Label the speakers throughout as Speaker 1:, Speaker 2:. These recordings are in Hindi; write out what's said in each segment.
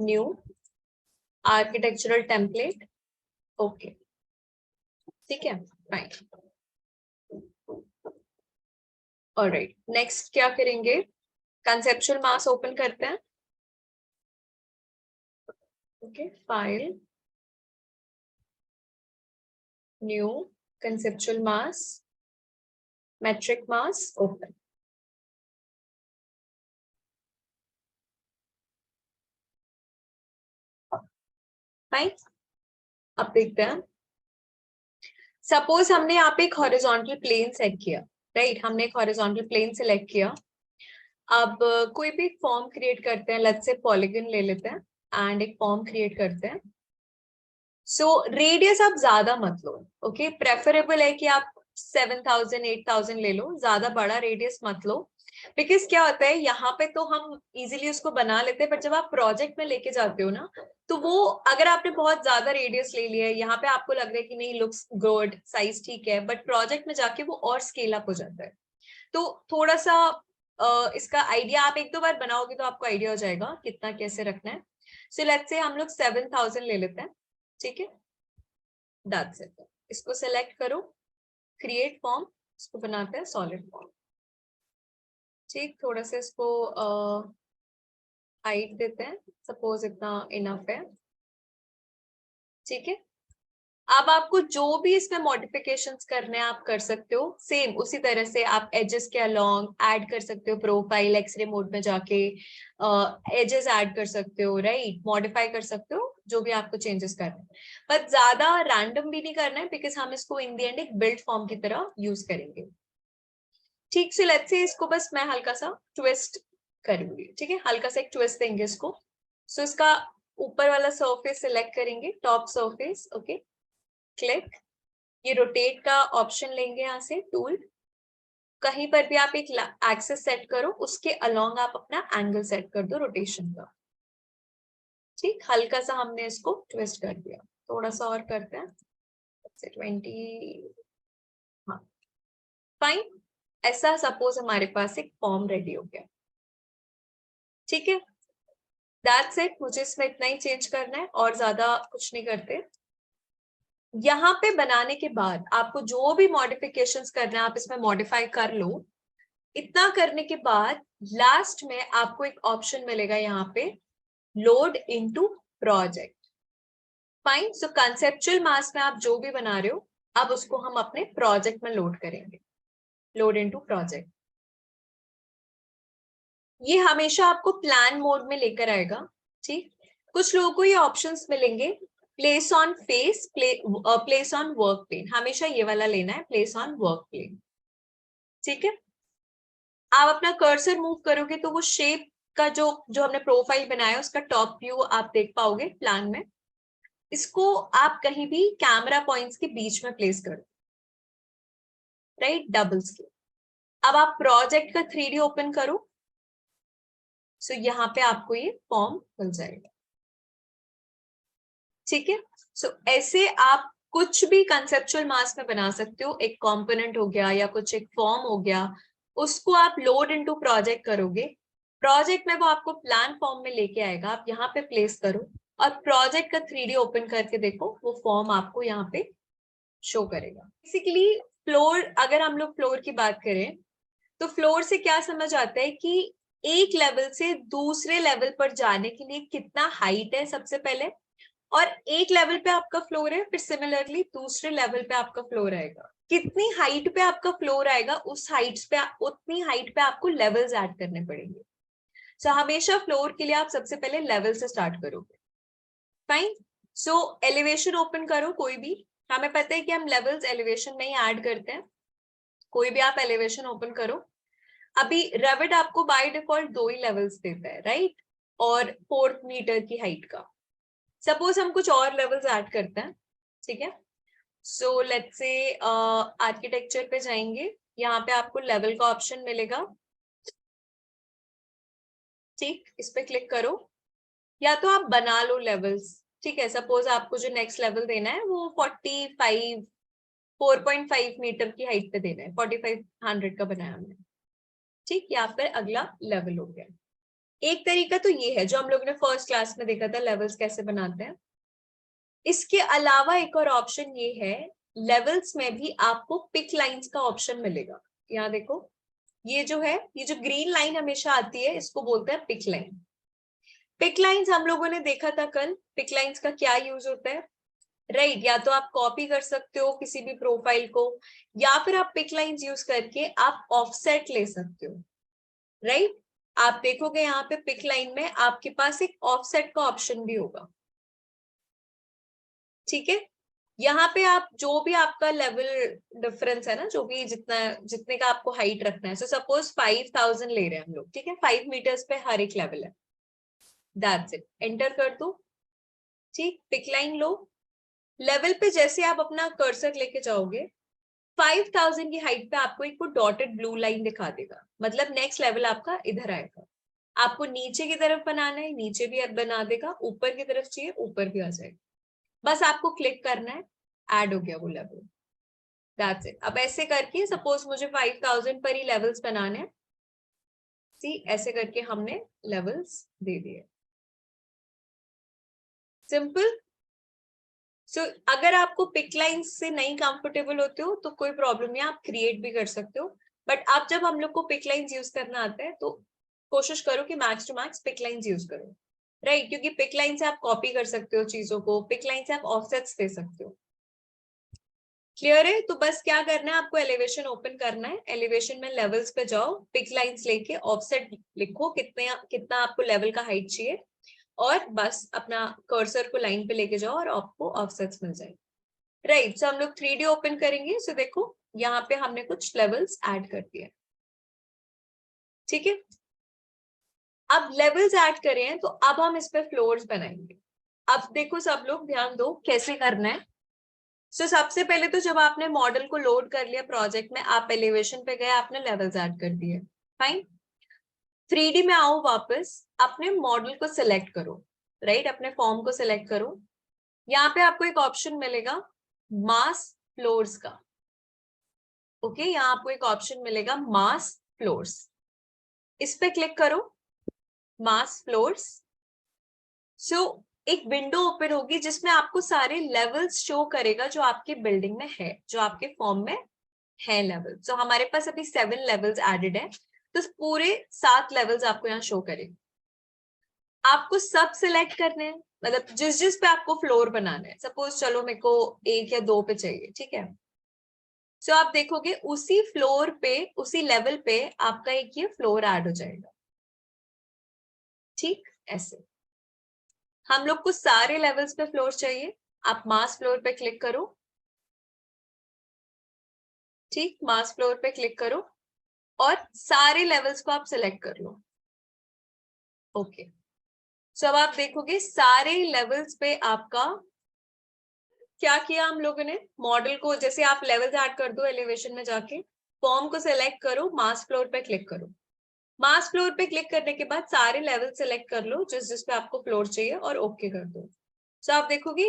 Speaker 1: न्यू आर्किटेक्चरल टेम्पलेट, ओके ठीक है फाइन। ऑलराइट, नेक्स्ट क्या करेंगे, कंसेप्चुअल मास ओपन करते हैं। ओके, फाइल, न्यू कंसेप्चुअल मास, मेट्रिक मास, ओपन। फाइन, अब देखते हैं। सपोज हमने यहाँ पे एक हॉरिजॉन्टल प्लेन सेट किया, राइट, हमने एक हॉरिजॉन्टल प्लेन सिलेक्ट किया। अब कोई भी फॉर्म क्रिएट करते हैं, लेट्स से पॉलीगन ले लेते हैं एंड एक फॉर्म क्रिएट करते हैं। सो रेडियस आप ज्यादा मत लो, ओके, प्रेफरेबल है कि आप 7000 8000 ले लो, ज्यादा बड़ा रेडियस मत लो। बिकॉज क्या होता है, यहाँ पे तो हम इजीली उसको बना लेते हैं, पर जब आप प्रोजेक्ट में लेके जाते हो ना, तो वो अगर आपने बहुत ज्यादा रेडियस ले लिया है, यहाँ पे आपको लग रहा है कि नहीं लुक्स गुड, साइज ठीक है, बट प्रोजेक्ट में जाके वो और स्केल अप हो जाता है। तो थोड़ा सा इसका आइडिया आप एक दो बार बनाओगे तो आपको आइडिया हो जाएगा कितना कैसे रखना है। सो लेट्स से हम लोग 7000 ले लेते हैं, ठीक है, दैट्स इट। इसको सेलेक्ट करो, क्रिएट फॉर्म, इसको बनाते हैं सॉलिड फॉर्म, ठीक, थोड़ा सा इसको हाइट देते हैं, सपोज इतना इनफ है, ठीक है। अब आपको जो भी इसमें मॉडिफिकेशंस करने हैं आप कर सकते हो, सेम उसी तरह से आप एजेस के अलोंग ऐड कर सकते हो, प्रोफाइल एक्सरे मोड में जाके एजेस ऐड कर सकते हो, राइट, मॉडिफाई कर सकते हो जो भी आपको चेंजेस करने हैं, बट ज्यादा रैंडम भी नहीं करना है बिकॉज हम इसको इन दी एंड एक बिल्ड फॉर्म की तरह यूज करेंगे, ठीक। सो लेट्स से इसको बस मैं हल्का सा ट्विस्ट करूंगी, ठीक है, हल्का सा एक ट्विस्ट देंगे इसको। सो इसका ऊपर वाला सरफेस सिलेक्ट करेंगे, टॉप सरफेस, ओके, क्लिक, ये रोटेट का ऑप्शन लेंगे यहाँ से, टूल, कहीं पर भी आप एक एक्सिस सेट करो, उसके अलोंग आप अपना एंगल सेट कर दो रोटेशन का, ठीक, हल्का सा हमने इसको ट्विस्ट कर दिया, थोड़ा सा और करते हैं, 20, हाँ फाइन। ऐसा सपोज हमारे पास एक फॉर्म रेडी हो गया, ठीक है, दैट्स इट, मुझे इसमें इतना ही चेंज करना है और ज्यादा कुछ नहीं करते। यहाँ पे बनाने के बाद आपको जो भी मॉडिफिकेशंस करना है आप इसमें मॉडिफाई कर लो। इतना करने के बाद लास्ट में आपको एक ऑप्शन मिलेगा यहाँ पे, लोड इनटू प्रोजेक्ट। फाइन, सो कंसेप्चुअल मास में आप जो भी बना रहे हो अब उसको हम अपने प्रोजेक्ट में लोड करेंगे, लोड इनटू प्रोजेक्ट। ये हमेशा आपको प्लान मोड में लेकर आएगा, ठीक। कुछ लोगों को ये ऑप्शंस मिलेंगे, place on face, place on work plane, हमेशा ये वाला लेना है, प्लेस ऑन वर्क प्लेन, ठीक है। आप अपना कर्सर मूव करोगे तो वो शेप का जो जो हमने प्रोफाइल बनाया उसका टॉप व्यू आप देख पाओगे प्लान में। इसको आप कहीं भी कैमरा पॉइंट्स के बीच में प्लेस करो, राइट, डबल्स के। अब आप प्रोजेक्ट का 3D ओपन करो, सो यहाँ पे आपको ये फॉर्म मिल जाएगा, ठीक है। सो ऐसे आप कुछ भी कंसेप्चुअल मास में बना सकते हो, एक कंपोनेंट हो गया या कुछ एक फॉर्म हो गया, उसको आप लोड इनटू प्रोजेक्ट करोगे, प्रोजेक्ट में वो आपको प्लान फॉर्म में लेके आएगा, आप यहाँ पे प्लेस करो और प्रोजेक्ट का 3D ओपन करके देखो, वो फॉर्म आपको यहाँ पे शो करेगा। बेसिकली फ्लोर, अगर हम लोग फ्लोर की बात करें तो फ्लोर से क्या समझ आता है कि एक लेवल से दूसरे लेवल पर जाने के लिए कितना हाइट है सबसे पहले, और एक लेवल पे आपका फ्लोर है, फिर सिमिलरली दूसरे लेवल पे आपका फ्लोर आएगा, कितनी हाइट पे आपका फ्लोर आएगा, उस हाइट पे उतनी हाइट पे आपको लेवल्स ऐड करने पड़ेंगे। सो हमेशा फ्लोर के लिए आप सबसे पहले लेवल से स्टार्ट करोगे, फाइन। सो एलिवेशन ओपन करो कोई भी, हमें पता है कि हम लेवल्स एलिवेशन में ही ऐड करते हैं, कोई भी आप एलिवेशन ओपन करो। अभी रेविट आपको बाय डिफॉल्ट 2 ही लेवल्स देता है, राइट, और 4 मीटर की हाइट का। सपोज हम कुछ और लेवल्स ऐड करते हैं, ठीक है। सो लेट्स से आर्किटेक्चर पे जाएंगे, यहाँ पे आपको लेवल का ऑप्शन मिलेगा, ठीक, इस पे क्लिक करो, या तो आप बना लो लेवल्स, ठीक है। सपोज आपको जो नेक्स्ट लेवल देना है वो 4.5 मीटर की हाइट पे देना है, 4500 का बनाया हमने, ठीक, यहाँ पर अगला लेवल हो गया। एक तरीका तो ये है जो हम लोगों ने फर्स्ट क्लास में देखा था, लेवल्स कैसे बनाते हैं। इसके अलावा एक और ऑप्शन ये है, लेवल्स में भी आपको पिक लाइंस का ऑप्शन मिलेगा। यहाँ देखो, ये जो है, ये जो ग्रीन लाइन हमेशा आती है, इसको बोलते हैं पिक लाइन। पिक लाइंस हम लोगों ने देखा था कल, पिक लाइंस का क्या यूज होता है, राइट। या तो आप कॉपी कर सकते हो किसी भी प्रोफाइल को, या फिर आप पिक लाइंस यूज करके आप ऑफसेट ले सकते हो, राइट। आप देखोगे यहाँ पे पिक लाइन में आपके पास एक ऑफसेट का ऑप्शन भी होगा, ठीक है। यहाँ पे आप जो भी आपका लेवल डिफरेंस है ना, जो भी जितना जितने का आपको हाइट रखना है, सो सपोज 5000 ले रहे हैं हम लोग, ठीक है, 5 मीटर्स पे हर एक लेवल है, दैट्स इट। एंटर कर दो, ठीक, पिक लाइन लो। लेवल पे जैसे आप अपना कर्सर लेके जाओगे, 5000 की हाइट पे आपको एक वो डॉटेड ब्लू लाइन दिखा देगा, मतलब नेक्स्ट लेवल आपका इधर आएगा। आपको नीचे की तरफ बनाना है, नीचे भी बना देगा, ऊपर की तरफ चाहिए, ऊपर भी आ जाएगा। बस आपको क्लिक करना है, ऐड हो गया वो लेवल, दैट्स इट। अब ऐसे करके सपोज मुझे 5000 पर ही लेवल्स बनाने हैं, सी ऐसे करके हमने लेवल्स दे दिए, सिंपल। सो अगर आपको पिक लाइन से नहीं कंफर्टेबल होते हो तो कोई प्रॉब्लम नहीं, आप क्रिएट भी कर सकते हो। बट आप जब हम लोग को पिक लाइंस यूज करना आता है तो कोशिश करो कि max to max pick lines use करो, राइट। क्योंकि पिक लाइन से आप कॉपी कर सकते हो चीजों को, पिक लाइन से आप ऑफसेट्स दे सकते हो। क्लियर है? तो बस क्या करना है, आपको एलिवेशन ओपन करना है, एलिवेशन में लेवल्स पे जाओ, पिक लाइंस लेके ऑफसेट लिखो, कितना आपको लेवल का हाइट चाहिए, और बस अपना कर्सर को लाइन पे लेके जाओ और आपको ऑफसेट्स मिल जाएंगे, राइट। सो हम लोग 3D ओपन करेंगे। सो देखो यहाँ पे हमने कुछ लेवल्स ऐड कर दिए, ठीक है। अब लेवल्स ऐड करे हैं तो अब हम इस पे फ्लोर्स बनाएंगे। अब देखो सब लोग ध्यान दो कैसे करना है। सो सबसे पहले तो जब आपने मॉडल को लोड कर लिया प्रोजेक्ट में, आप एलिवेशन पे गए, आपने लेवल्स ऐड कर दिए, फाइन। 3D में आओ वापस, अपने मॉडल को सिलेक्ट करो, राइट, अपने फॉर्म को सिलेक्ट करो। यहाँ पे आपको एक ऑप्शन मिलेगा मास फ्लोर्स का, ओके। यहाँ आपको एक ऑप्शन मिलेगा मास फ्लोर्स, इस पे क्लिक करो, मास फ्लोर्स। सो एक विंडो ओपन होगी जिसमें आपको सारे लेवल्स शो करेगा जो आपकी बिल्डिंग में है, जो आपके फॉर्म में है लेवल। सो हमारे पास अभी 7 लेवल्स एडेड है, तो पूरे 7 लेवल्स आपको यहाँ शो करेंगे। आपको सब सिलेक्ट करने हैं, मतलब जिस जिस पे आपको फ्लोर बनाना है। सपोज चलो मेरे को 1 या 2 पे चाहिए, ठीक है। सो आप देखोगे उसी फ्लोर पे, उसी लेवल पे आपका एक ये फ्लोर ऐड हो जाएगा, ठीक। ऐसे हम लोग को सारे लेवल्स पे फ्लोर चाहिए, आप मास फ्लोर पे क्लिक करो, ठीक, मास फ्लोर पे क्लिक करो और सारे लेवल्स को आप सिलेक्ट कर लो, ओके। सो अब आप देखोगे सारे लेवल्स पे आपका क्या किया हम लोगों ने, मॉडल को जैसे आप लेवल्स ऐड कर दो, एलिवेशन में जाके फॉर्म को सिलेक्ट करो, मास फ्लोर पे क्लिक करो। मास फ्लोर पे क्लिक करने के बाद सारे लेवल सिलेक्ट कर लो जिस जिस पे आपको फ्लोर चाहिए और ओके कर दो। सो आप देखोगे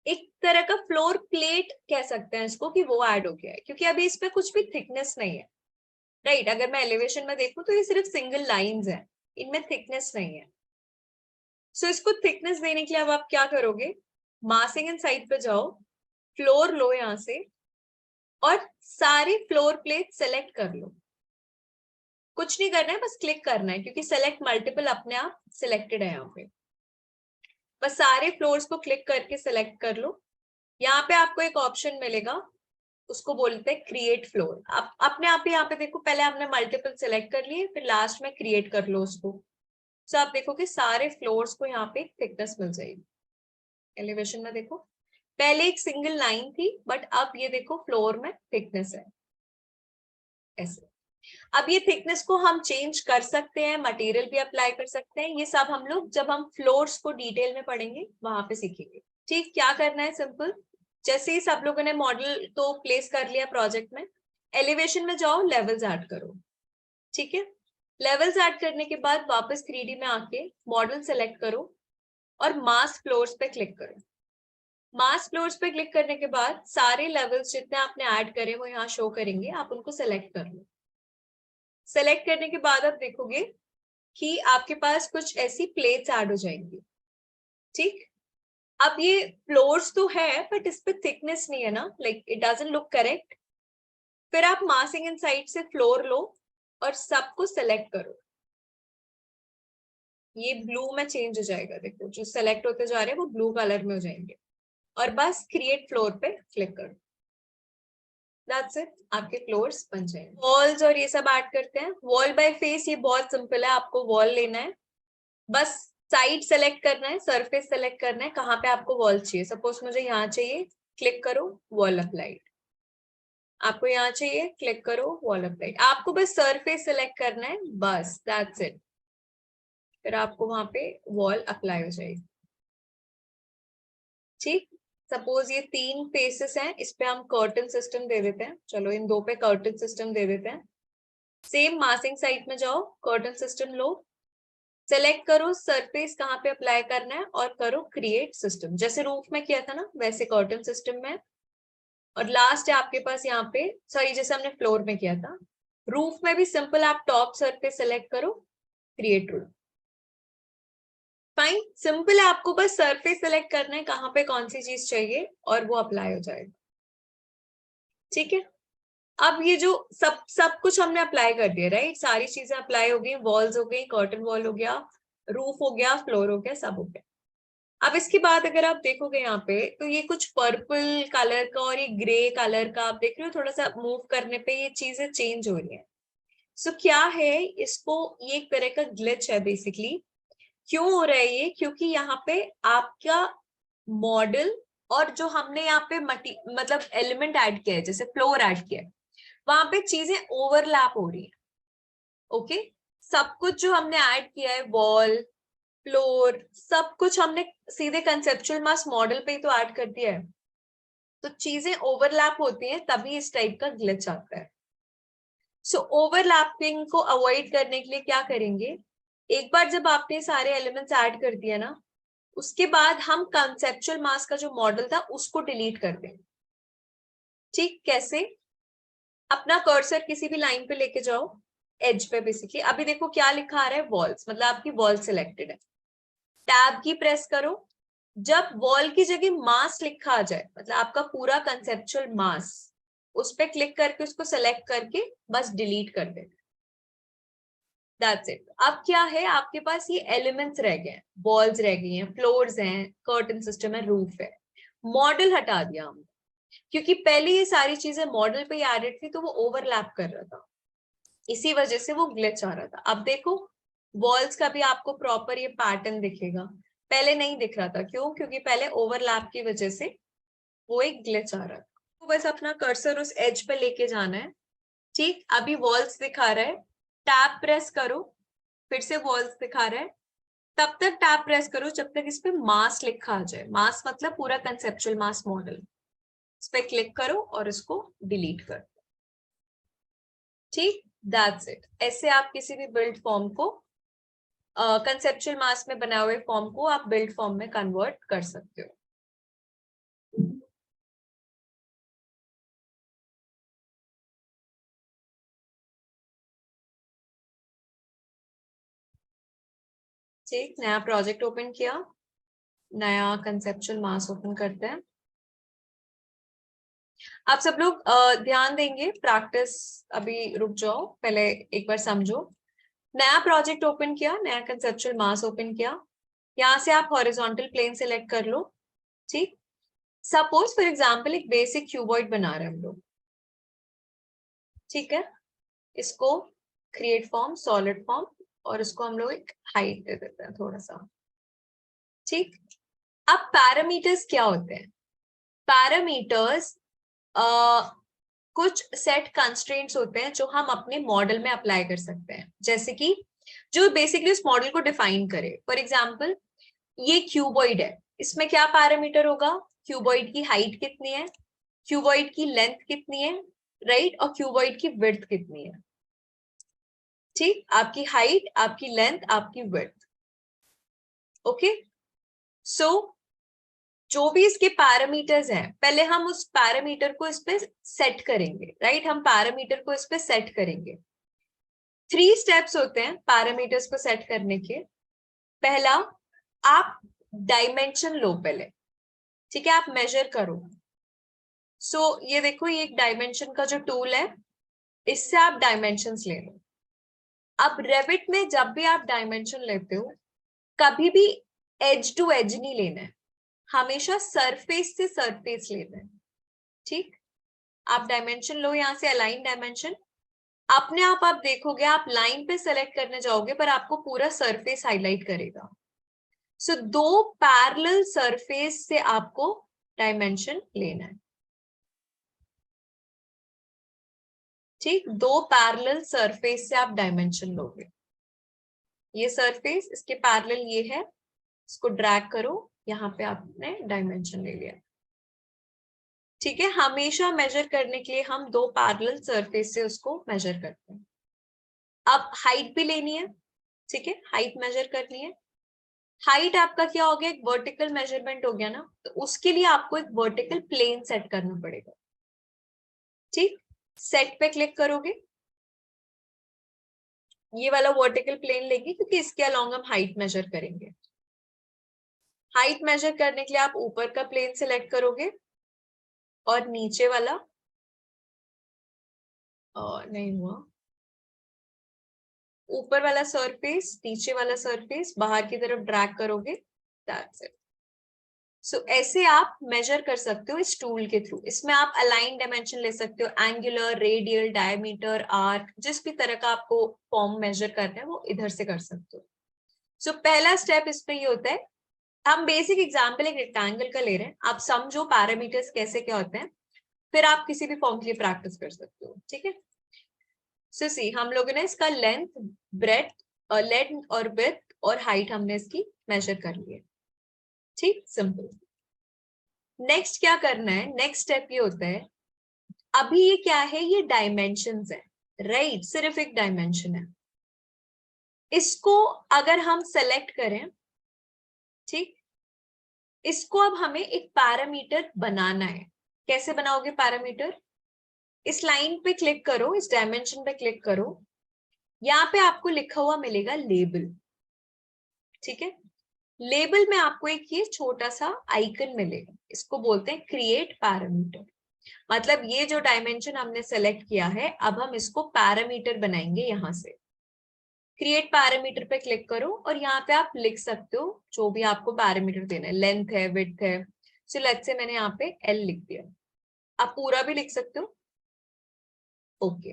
Speaker 1: एक तरह का फ्लोर प्लेट कह सकते हैं इसको कि वो ऐड हो गया है, क्योंकि अभी इस पे कुछ भी थिकनेस नहीं है, राइट। अगर मैं एलिवेशन में देखूं तो ये सिर्फ सिंगल लाइंस है, इनमें थिकनेस नहीं है। सो इसको थिकनेस देने के लिए अब आप क्या करोगे, मासिंग एंड साइड पे जाओ, फ्लोर लो यहाँ से और सारे फ्लोर प्लेट सेलेक्ट कर लो। कुछ नहीं करना है, बस क्लिक करना है, क्योंकि सेलेक्ट मल्टीपल अपने आप सिलेक्टेड है यहाँ पे। बस सारे फ्लोर्स को क्लिक करके सिलेक्ट कर लो। यहाँ पे आपको एक ऑप्शन मिलेगा, उसको बोलते हैं क्रिएट फ्लोर। आप अपने आप ही यहाँ पे देखो, पहले आपने मल्टीपल सिलेक्ट कर लिए, फिर लास्ट में क्रिएट कर लो उसको। सो आप देखो कि सारे फ्लोर्स को यहाँ पे थिकनेस मिल जाएगी। एलिवेशन में देखो पहले एक सिंगल लाइन थी, बट अब ये देखो फ्लोर में थिकनेस है, ऐसे। अब ये थिकनेस को हम चेंज कर सकते हैं, मटेरियल भी अप्लाई कर सकते हैं, ये सब हम लोग जब हम फ्लोर्स को डिटेल में पढ़ेंगे वहां पे सीखेंगे, ठीक। क्या करना है, सिंपल, जैसे ही सब लोगों ने मॉडल तो प्लेस कर लिया प्रोजेक्ट में, एलिवेशन में जाओ, लेवल्स ऐड करो, ठीक है। लेवल्स ऐड करने के बाद वापस 3D में आके मॉडल सेलेक्ट करो और मास फ्लोर्स पे क्लिक करो। मास फ्लोर्स पे क्लिक करने के बाद सारे लेवल्स जितने आपने ऐड करे वो यहाँ शो करेंगे, आप उनको सेलेक्ट कर लो। सेलेक्ट करने के बाद आप देखोगे कि आपके पास कुछ ऐसी प्लेट्स ऐड हो जाएंगी, ठीक। अब ये फ्लोर्स तो है बट इस पे थिकनेस नहीं है ना, like it doesn't look correct. फिर आप मासिंग इनसाइड से फ्लोर लो और सबको सेलेक्ट करो। ये ब्लू में चेंज हो जाएगा, देखो जो सेलेक्ट होते जा रहे हैं वो ब्लू कलर में हो जाएंगे। और बस क्रिएट फ्लोर पे क्लिक करो, दैट्स इट, आपके फ्लोर्स बन जाएंगे। वॉल्स और ये सब ऐड करते हैं। वॉल बाय फेस, ये बहुत सिंपल है, आपको वॉल लेना है, बस साइड सेलेक्ट करना है, सरफेस सेलेक्ट करना है, कहाँ पे आपको वॉल चाहिए। सपोज मुझे यहाँ चाहिए, क्लिक करो वॉल अप्लाइड। आपको यहाँ चाहिए, क्लिक करो वॉल अप्लाइड। आपको बस सरफेस सेलेक्ट करना है, बस दैट्स इट। फिर आपको वहां पे वॉल अप्लाई हो जाएगी, ठीक। सपोज ये 3 फेसेस हैं, इस पे हम कर्टन सिस्टम दे देते हैं। चलो इन 2 पे कर्टन सिस्टम दे देते हैं। सेम मासिंग साइड में जाओ, कर्टन सिस्टम लो, सेलेक्ट करो सरफेस कहाँ पे अप्लाई करना है और करो क्रिएट सिस्टम। जैसे रूफ में किया था ना वैसे कर्टन सिस्टम में। और लास्ट है आपके पास यहाँ पे, सॉरी जैसे हमने फ्लोर में किया था, रूफ में भी सिंपल, आप टॉप सरफेस सेलेक्ट करो, क्रिएट रूफ। फाइन, सिंपल है, आपको बस सरफेस सेलेक्ट करना है कहाँ पे कौन सी चीज चाहिए और वो अप्लाई हो जाएगा, ठीक है। अब ये जो सब सब कुछ हमने अप्लाई कर दिया, राइट, सारी चीजें अप्लाई हो गई, वॉल्स हो गई, कर्टन वॉल हो गया, रूफ हो गया, फ्लोर हो गया, सब हो गया। अब इसके बाद अगर आप देखोगे यहाँ पे तो ये कुछ पर्पल कलर का और ये ग्रे कलर का आप देख रहे हो, थोड़ा सा मूव करने पे ये चीजें चेंज हो रही है। सो क्या है, इसको ये एक तरह का ग्लिच है बेसिकली। क्यों हो रहा है ये, क्योंकि यहाँ पे आपका मॉडल और जो हमने यहाँ पे मतलब एलिमेंट ऐड किया है, जैसे फ्लोर ऐड किया है, वहां पे चीजें ओवरलैप हो रही है। ओके, सब कुछ जो हमने ऐड किया है, वॉल फ्लोर सब कुछ हमने सीधे कंसेप्चुअल मास मॉडल पे ही तो ऐड कर दिया है, तो चीजें ओवरलैप होती हैं, तभी इस टाइप का ग्लिच आता है। सो ओवरलैपिंग को अवॉइड करने के लिए क्या करेंगे, एक बार जब आपने सारे एलिमेंट्स ऐड कर दिया ना, उसके बाद हम कंसेप्चुअल मास का जो मॉडल था उसको डिलीट कर देंगे, ठीक। कैसे, अपना कर्सर किसी भी लाइन पे लेके जाओ, एज पे बेसिकली, अभी देखो क्या लिखा आ रहा है, वॉल्स, मतलब आपकी वॉल सिलेक्टेड है। टैब की प्रेस करो, जब वॉल की जगह मास लिखा आ जाए, मतलब आपका पूरा कंसेप्चुअल मास, उस पर क्लिक करके उसको सेलेक्ट करके बस डिलीट कर दे, दैट्स इट। अब क्या है, आपके पास ये एलिमेंट्स रह गए हैं, वॉल्स रह गई हैं, फ्लोर्स हैं, कर्टन सिस्टम है, रूफ है, मॉडल हटा दिया हमने, क्योंकि पहले ये सारी चीजें मॉडल पे एडेड थी तो वो ओवरलैप कर रहा था, इसी वजह से वो ग्लिच आ रहा था। अब देखो वॉल्स का भी आपको प्रॉपर ये पैटर्न दिखेगा, पहले नहीं दिख रहा था, क्यों, क्योंकि पहले ओवरलैप की वजह से वो एक ग्लिच आ रहा था। तो बस अपना कर्सर उस एज पे लेके जाना है, ठीक। अभी वॉल्स दिखा रहा है, टैब प्रेस करो, फिर से वॉल्स दिखा रहा है, तब तक टैब प्रेस करो जब तक इस पे मास लिखा आ जाए, मास मतलब पूरा कंसेप्चुअल मास मॉडल, इस पे क्लिक करो और इसको डिलीट करो, ठीक। That's it. ऐसे आप किसी भी बिल्ड फॉर्म को, कंसेप्चुअल मास में बनाए हुए फॉर्म को आप बिल्ड फॉर्म में कन्वर्ट कर सकते हो। ठीक, नया प्रोजेक्ट ओपन किया, नया कंसेप्चुअल मास ओपन करते हैं। आप सब लोग ध्यान देंगे, प्रैक्टिस अभी रुक जाओ, पहले एक बार समझो। नया प्रोजेक्ट ओपन किया, नया कंसेप्चुअल मास ओपन किया, यहाँ से आप हॉरिजॉन्टल प्लेन सेलेक्ट कर लो, ठीक। सपोज फॉर एग्जांपल एक बेसिक क्यूबॉइड बना रहे हैं हम लोग, ठीक है। इसको क्रिएट फॉर्म, सॉलिड फॉर्म, और इसको हम लोग एक हाइट दे देते हैं थोड़ा सा, ठीक। अब पैरामीटर्स क्या होते हैं, पैरामीटर्स कुछ सेट कंस्ट्रेंट्स होते हैं जो हम अपने मॉडल में अप्लाई कर सकते हैं, जैसे कि जो बेसिकली उस मॉडल को डिफाइन करे। फॉर एग्जांपल ये क्यूबॉइड है, इसमें क्या पैरामीटर होगा, क्यूबॉइड की हाइट कितनी है, क्यूबॉइड की लेंथ कितनी है, राइट, और क्यूबॉइड की विड्थ कितनी है, ठीक। आपकी हाइट, आपकी लेंथ, आपकी विड्थ, ओके। सो जो भी इसके पैरामीटर्स हैं, पहले हम उस पैरामीटर को इस पे सेट करेंगे, राइट, हम पैरामीटर को इस पे सेट करेंगे। 3 स्टेप्स होते हैं पैरामीटर्स को सेट करने के। पहला, आप डायमेंशन लो पहले, ठीक है, आप मेजर करो। ये देखो, ये एक डायमेंशन का जो टूल है, इससे आप डायमेंशंस ले लो। अब रेविट में जब भी आप डायमेंशन लेते हो, कभी भी एज टू एज नहीं लेना है, हमेशा सरफेस से सरफेस लेना है। ठीक, आप डायमेंशन लो, यहां से अलाइन डायमेंशन, अपने आप देखोगे, आप लाइन पे सेलेक्ट करने जाओगे पर आपको पूरा सरफेस हाईलाइट करेगा। दो पैरेलल सरफेस से आपको डायमेंशन लेना है। ठीक, दो पैरेलल सरफेस से आप डायमेंशन लोगे। ये सरफेस, इसके पैरेलल ये है, इसको ड्रैग करो, यहाँ पे आपने डायमेंशन ले लिया। ठीक है, हमेशा मेजर करने के लिए हम दो पैरेलल सरफेस से उसको मेजर करते हैं। अब हाइट भी लेनी है, ठीक है, हाइट मेजर करनी है। हाइट आपका क्या हो गया, एक वर्टिकल मेजरमेंट हो गया ना, तो उसके लिए आपको एक वर्टिकल प्लेन सेट करना पड़ेगा। ठीक, सेट पे क्लिक करोगे, ये वाला वर्टिकल प्लेन लेंगे क्योंकि इसके अलोंग हम हाइट मेजर करेंगे। हाइट मेजर करने के लिए आप ऊपर का प्लेन सिलेक्ट करोगे और नीचे वाला, नहीं हुआ, ऊपर वाला सरफेस, नीचे वाला सरफेस बाहर की तरफ ड्रैग करोगे, दैट्स इट। ऐसे आप मेजर कर सकते हो इस टूल के थ्रू। इसमें आप अलाइन डायमेंशन ले सकते हो, एंगुलर, रेडियल, डायमीटर, आर्क, जिस भी तरह का आपको फॉर्म मेजर करना है वो इधर से कर सकते हो। पहला स्टेप इसमें ये होता है, हम बेसिक एग्जाम्पल एक रेक्टेंगल का ले रहे हैं, आप समझो पैरामीटर्स कैसे क्या होते हैं, फिर आप किसी भी फॉर्म के लिए प्रैक्टिस कर सकते हो। ठीक है, सी हम लोगों ने इसका लेंथ, लेंथ और विड्थ और हाइट हमने इसकी मेजर कर ली है। ठीक, सिंपल। नेक्स्ट क्या करना है, नेक्स्ट स्टेप ये होता है, अभी ये क्या है, ये डायमेंशंस है, राइट, सिर्फ एक डायमेंशन है। इसको अगर हम सेलेक्ट करें, ठीक, इसको अब हमें एक पैरामीटर बनाना है। कैसे बनाओगे पैरामीटर, इस लाइन पे क्लिक करो, इस डायमेंशन पे क्लिक करो, यहाँ पे आपको लिखा हुआ मिलेगा लेबल। ठीक है, लेबल में आपको एक ये छोटा सा आइकन मिलेगा, इसको बोलते हैं क्रिएट पैरामीटर। मतलब ये जो डायमेंशन हमने सेलेक्ट किया है, अब हम इसको पैरामीटर बनाएंगे। यहां से क्रिएट पैरामीटर पे क्लिक करो और यहाँ पे आप लिख सकते हो जो भी आपको पैरामीटर देना है, लेंथ है, विड्थ है। सो लेट्स से मैंने यहाँ पे एल लिख दिया, आप पूरा भी लिख सकते हो। ओके,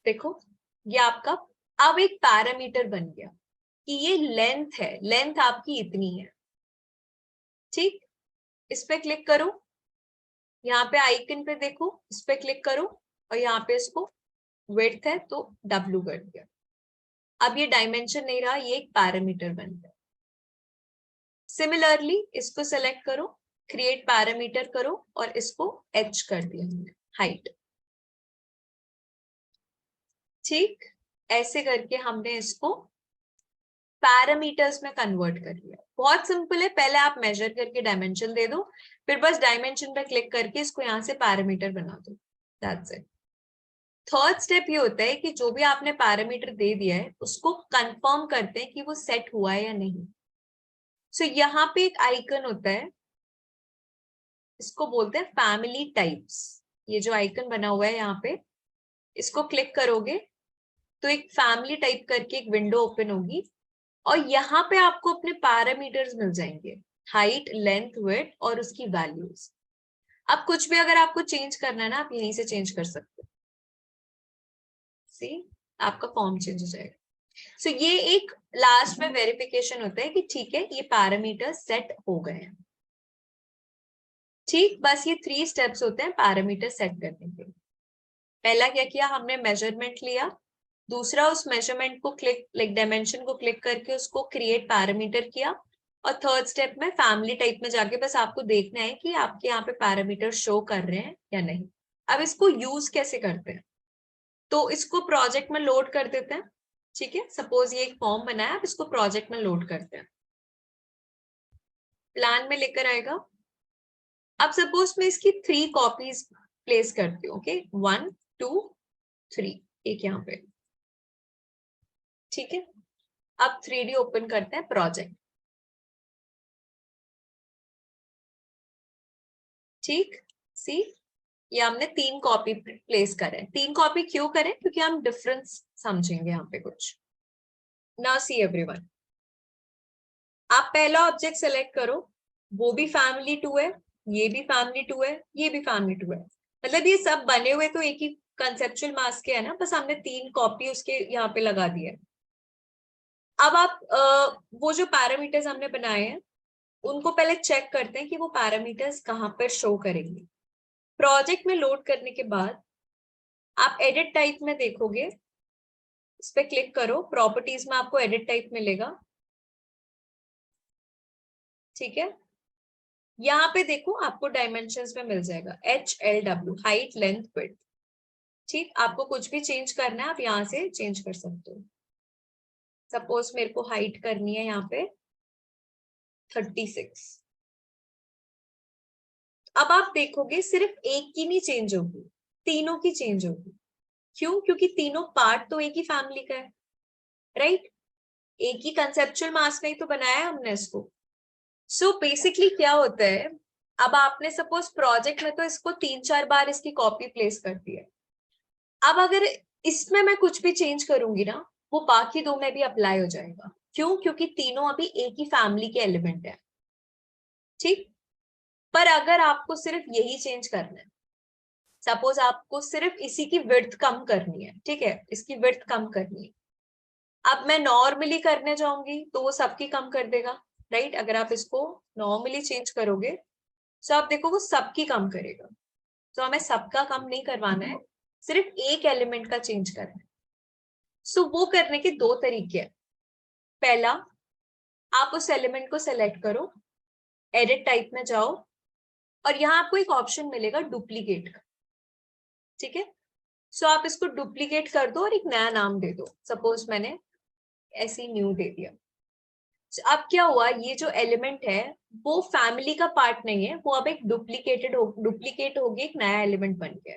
Speaker 1: देखो ये आपका अब एक पैरामीटर बन गया कि ये लेंथ है, लेंथ आपकी इतनी है। ठीक, इस पे क्लिक करो, यहाँ पे आइकन पे देखो, इस पे क्लिक करो और यहाँ पे इसको विड्थ है तो W कर दिया। अब ये डायमेंशन नहीं रहा, ये एक पैरामीटर बन गया। सिमिलरली इसको सेलेक्ट करो, क्रिएट पैरामीटर करो और इसको H कर दिया हमने, हाइट। ठीक, ऐसे करके हमने इसको पैरामीटर्स में कन्वर्ट कर लिया। बहुत सिंपल है, पहले आप मेजर करके डायमेंशन दे दो, फिर बस डायमेंशन पे क्लिक करके इसको यहाँ से पैरामीटर बना दो, दैट्स इट। थर्ड स्टेप ये होता है कि जो भी आपने पैरामीटर दे दिया है उसको कंफर्म करते हैं कि वो सेट हुआ है या नहीं। यहाँ पे एक आइकन होता है, इसको बोलते हैं फैमिली टाइप्स। ये जो आइकन बना हुआ है यहाँ पे, इसको क्लिक करोगे तो एक फैमिली टाइप करके एक विंडो ओपन होगी और यहाँ पे आपको अपने पैरामीटर्स मिल जाएंगे, हाइट, लेंथ, विड्थ और उसकी वैल्यूज। अब कुछ भी अगर आपको चेंज करना है ना, आप यहीं से चेंज कर सकते हो। सी, आपका फॉर्म चेंज हो जाएगा। ये एक लास्ट में वेरिफिकेशन होता है कि ठीक है, ये पैरामीटर सेट हो गए हैं। ठीक, बस ये 3 स्टेप्स होते हैं पैरामीटर सेट करने के। पहला क्या किया, हमने मेजरमेंट लिया। दूसरा, उस मेजरमेंट को क्लिक, लाइक डायमेंशन को क्लिक करके उसको क्रिएट पैरामीटर किया। और थर्ड स्टेप में फैमिली टाइप में जाके बस आपको देखना है कि आपके यहाँ पे पैरामीटर शो कर रहे हैं या नहीं। अब इसको यूज कैसे करते हैं, तो इसको प्रोजेक्ट में लोड कर देते हैं। ठीक है, सपोज ये एक फॉर्म बनाया, आप इसको प्रोजेक्ट में लोड करते हैं, प्लान में लेकर आएगा। अब सपोज मैं इसकी 3 कॉपीज प्लेस करती हूँ, ओके, 1 2 3, एक यहाँ पे। ठीक है, अब 3D ओपन करते हैं प्रोजेक्ट। ठीक, सी ये हमने 3 कॉपी प्लेस करें। 3 कॉपी क्यों करें? क्योंकि हम डिफरेंस समझेंगे यहाँ पे कुछ। नाउ सी एवरीवन, आप पहला ऑब्जेक्ट सेलेक्ट करो, वो भी फैमिली 2 है, ये भी फैमिली 2 है, ये भी फैमिली 2 है, मतलब ये सब बने हुए तो एक ही कंसेप्चुअल मास के है ना, बस हमने 3 कॉपी उसके यहाँ पे लगा दी है। अब आप वो जो पैरामीटर्स हमने बनाए हैं उनको पहले चेक करते हैं कि वो पैरामीटर्स कहाँ पर शो करेंगे। प्रोजेक्ट में लोड करने के बाद आप एडिट टाइप में देखोगे, इस पे क्लिक करो, प्रॉपर्टीज में आपको एडिट टाइप मिलेगा। ठीक है, यहाँ पे देखो आपको डायमेंशंस में मिल जाएगा HLW, हाइट लेंथ विड्थ। ठीक, आपको कुछ भी चेंज करना है आप यहाँ से चेंज कर सकते हो। सपोज मेरे को हाइट करनी है यहाँ पे 36। अब आप देखोगे सिर्फ एक की नहीं चेंज होगी, तीनों की चेंज होगी। क्यों? क्योंकि तीनों पार्ट तो एक ही फैमिली का है, राइट? एक ही कंसेप्चुअल मास में ही तो बनाया है हमने इसको। सो बेसिकली क्या होता है, अब आपने सपोज प्रोजेक्ट में तो इसको 3-4 बार इसकी कॉपी प्लेस कर दी है। अब अगर इसमें मैं कुछ भी चेंज करूंगी ना, वो बाकी 2 में भी अप्लाई हो जाएगा। क्यों? क्योंकि तीनों अभी एक ही फैमिली के एलिमेंट है। ठीक, पर अगर आपको सिर्फ यही चेंज करना है, सपोज आपको सिर्फ इसी की विड्थ कम करनी है, ठीक है, इसकी विड्थ कम करनी है, अब मैं नॉर्मली करने जाऊंगी तो वो सबकी कम कर देगा, राइट? अगर आप इसको नॉर्मली चेंज करोगे तो आप देखो वो सबकी कम करेगा। तो हमें सबका कम नहीं करवाना है, सिर्फ एक एलिमेंट का चेंज करना है। सो वो करने के 2 तरीके हैं। पहला, आप उस एलिमेंट को सेलेक्ट करो, एडिट टाइप में जाओ और यहाँ आपको एक ऑप्शन मिलेगा डुप्लीकेट का। ठीक है, सो आप इसको डुप्लीकेट कर दो और एक नया नाम दे दो। सपोज मैंने ऐसी न्यू दे दिया। अब क्या हुआ, ये जो एलिमेंट है वो फैमिली का पार्ट नहीं है, वो अब एक डुप्लीकेट होगी, एक नया एलिमेंट बन गया।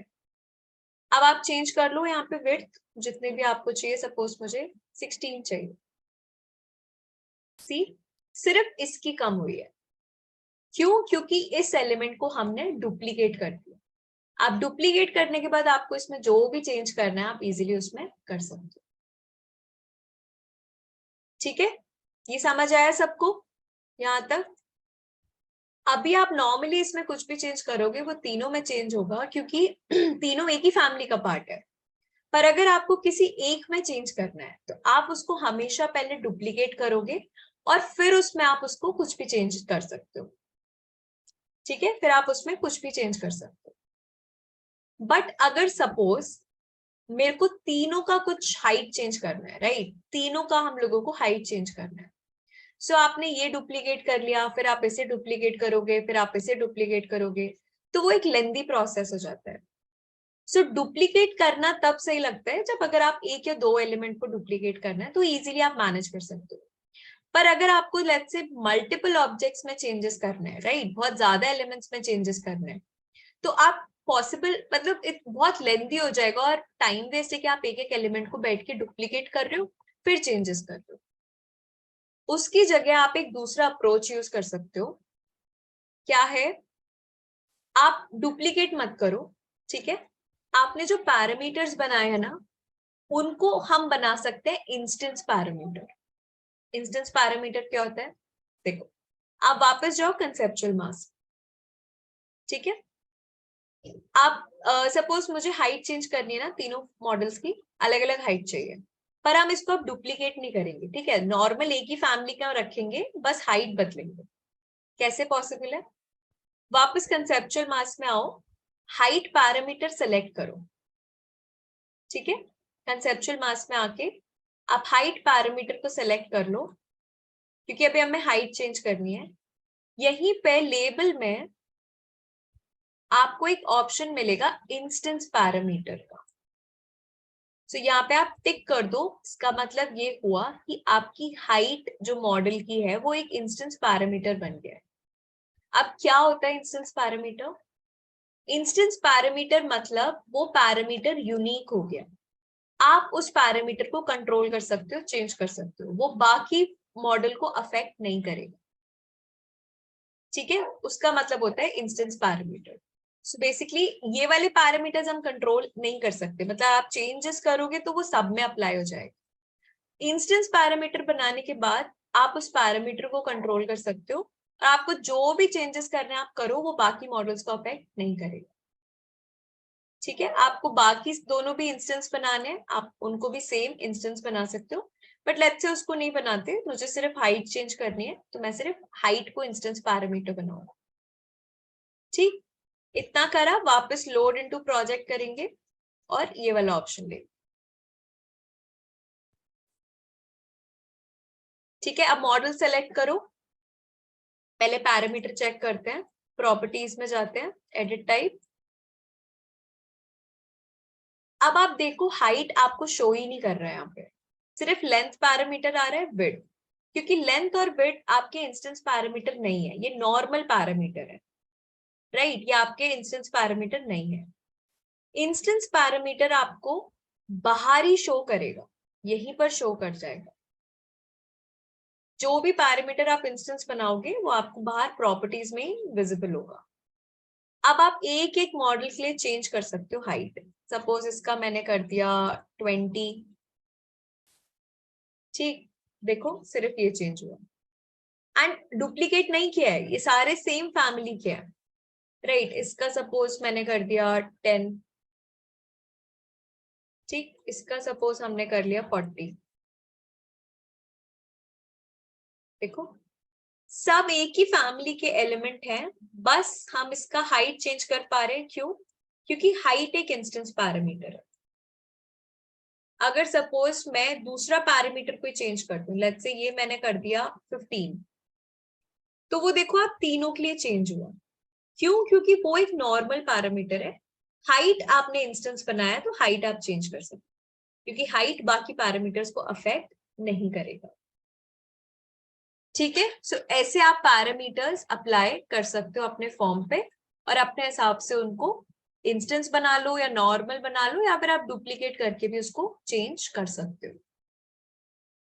Speaker 1: अब आप चेंज कर लो यहाँ पे विड्थ जितने भी आपको चाहिए, सपोज मुझे 16 चाहिए। सी, सिर्फ इसकी कम हुई है। क्यों? क्योंकि इस एलिमेंट को हमने डुप्लीकेट कर दिया। आप डुप्लीकेट करने के बाद आपको इसमें जो भी चेंज करना है आप इजीली उसमें कर सकते हो। ठीक है, ये समझ आया सबको यहाँ तक? अभी आप नॉर्मली इसमें कुछ भी चेंज करोगे वो तीनों में चेंज होगा, क्योंकि तीनों एक ही फैमिली का पार्ट है। पर अगर आपको किसी एक में चेंज करना है तो आप उसको हमेशा पहले डुप्लीकेट करोगे और फिर उसमें आप उसको कुछ भी चेंज कर सकते हो। ठीक है, फिर आप उसमें कुछ भी चेंज कर सकते हो। बट अगर सपोज मेरे को तीनों का कुछ हाइट चेंज करना है, राइट? तीनों का हम लोगों को हाइट चेंज करना है। सो आपने ये डुप्लीकेट कर लिया, फिर आप इसे डुप्लीकेट करोगे, फिर आप इसे डुप्लीकेट करोगे, तो वो एक लेंदी प्रोसेस हो जाता है। सो डुप्लीकेट करना तब सही लगता है जब अगर आप एक या 2 एलिमेंट को डुप्लीकेट करना है तो इजीली आप मैनेज कर सकते हो। पर अगर आपको लेट्स से मल्टीपल ऑब्जेक्ट्स में चेंजेस करने हैं, राइट, बहुत ज्यादा एलिमेंट्स में चेंजेस करने हैं, तो आप पॉसिबल मतलब बहुत लेंदी हो जाएगा और टाइम वेस्ट है कि आप एक एक एलिमेंट को बैठ के डुप्लीकेट कर रहे हो फिर चेंजेस कर रहे हो। उसकी जगह आप एक दूसरा अप्रोच यूज कर सकते हो। क्या है? आप डुप्लीकेट मत करो, ठीक है, आपने जो पैरामीटर्स बनाए हैं ना उनको हम बना सकते हैं इंस्टेंस पैरामीटर। इंस्टेंस पैरामीटर क्या होता है? देखो, आप वापस जाओ कंसेप्चुअल मास। ठीक है, आप सपोज मुझे हाइट चेंज करनी है ना, तीनों मॉडल्स की अलग अलग हाइट चाहिए, पर हम इसको अब डुप्लीकेट नहीं करेंगे, ठीक है, नॉर्मल एक ही फैमिली का रखेंगे, बस हाइट बदलेंगे। कैसे पॉसिबल है? वापस कंसेप्चुअल मास में आओ, हाइट पैरामीटर सेलेक्ट करो। ठीक है, कंसेप्चुअल मास में आके आप हाइट पैरामीटर को सेलेक्ट कर लो, क्योंकि अभी हमें हाइट चेंज करनी है। यहीं पे लेबल में आपको एक ऑप्शन मिलेगा इंस्टेंस पैरामीटर का। तो यहाँ पे आप टिक कर दो। इसका मतलब ये हुआ कि आपकी हाइट जो मॉडल की है वो एक इंस्टेंस पैरामीटर बन गया है। अब क्या होता है इंस्टेंस पैरामीटर? इंस्टेंस पैरामीटर मतलब वो पैरामीटर यूनिक हो गया। आप उस पैरामीटर को कंट्रोल कर सकते हो, चेंज कर सकते हो, वो बाकी मॉडल को अफेक्ट नहीं करेगा। ठीक है, उसका मतलब होता है इंस्टेंस पैरामीटर। सो बेसिकली ये वाले पैरामीटर्स हम कंट्रोल नहीं कर सकते, मतलब आप चेंजेस करोगे तो वो सब में अप्लाई हो जाएगा। इंस्टेंस पैरामीटर बनाने के बाद आप उस पैरामीटर को कंट्रोल कर सकते हो और आपको जो भी चेंजेस करने आप करो वो बाकी मॉडल्स को अफेक्ट नहीं करेगा। ठीक है, आपको बाकी दोनों भी इंस्टेंस बनाने हैं, आप उनको भी सेम इंस्टेंस बना सकते हो, बट लेट्स से उसको नहीं बनाते, मुझे सिर्फ हाइट चेंज करनी है, तो मैं सिर्फ हाइट को इंस्टेंस पैरामीटर बनाऊंगा। ठीक, इतना करा, वापस लोड इनटू प्रोजेक्ट करेंगे और ये वाला ऑप्शन लेंगे। ठीक है, अब मॉडल सेलेक्ट करो, पहले पैरामीटर चेक करते हैं, प्रॉपर्टीज में जाते हैं, एडिट टाइप। अब आप देखो हाइट आपको शो ही नहीं कर रहा है, यहाँ पे सिर्फ लेंथ पैरामीटर आ रहा है, विड्थ, क्योंकि लेंथ और विड्थ आपके इंस्टेंस पैरामीटर नहीं है, ये नॉर्मल पैरामीटर है, राइट, ये आपके इंस्टेंस पैरामीटर नहीं है। इंस्टेंस पैरामीटर आपको बाहर ही शो करेगा, यहीं पर शो कर जाएगा। जो भी पैरामीटर आप इंस्टेंस बनाओगे वो आपको बाहर प्रॉपर्टीज में ही विजिबल होगा। अब आप एक एक मॉडल के लिए चेंज कर सकते हो हाइट, सपोज इसका मैंने कर दिया 20। ठीक, देखो सिर्फ ये चेंज हुआ एंड डुप्लीकेट नहीं किया है, ये सारे सेम फैमिली के हैं, राइट। इसका सपोज मैंने कर दिया 10। ठीक, इसका सपोज हमने कर लिया 40। देखो सब एक ही फैमिली के एलिमेंट हैं, बस हम इसका हाइट चेंज कर पा रहे हैं, क्यों? क्योंकि हाइट एक इंस्टेंस पैरामीटर है। अगर सपोज मैं दूसरा पैरामीटर कोई चेंज कर दूं, लेट्स से ये मैंने कर दिया 15, तो वो देखो आप तीनों के लिए चेंज हुआ, क्यों? क्योंकि वो एक नॉर्मल पैरामीटर है, हाइट आपने इंस्टेंस बनाया तो हाइट आप चेंज कर सकते, क्योंकि हाइट बाकी पैरामीटर्स को अफेक्ट नहीं करेगा। ठीक है, सो ऐसे आप पैरामीटर्स अप्लाई कर सकते हो अपने फॉर्म पे और अपने हिसाब से उनको इंस्टेंस बना लो या नॉर्मल बना लो, या फिर आप डुप्लीकेट करके भी उसको चेंज कर सकते हो।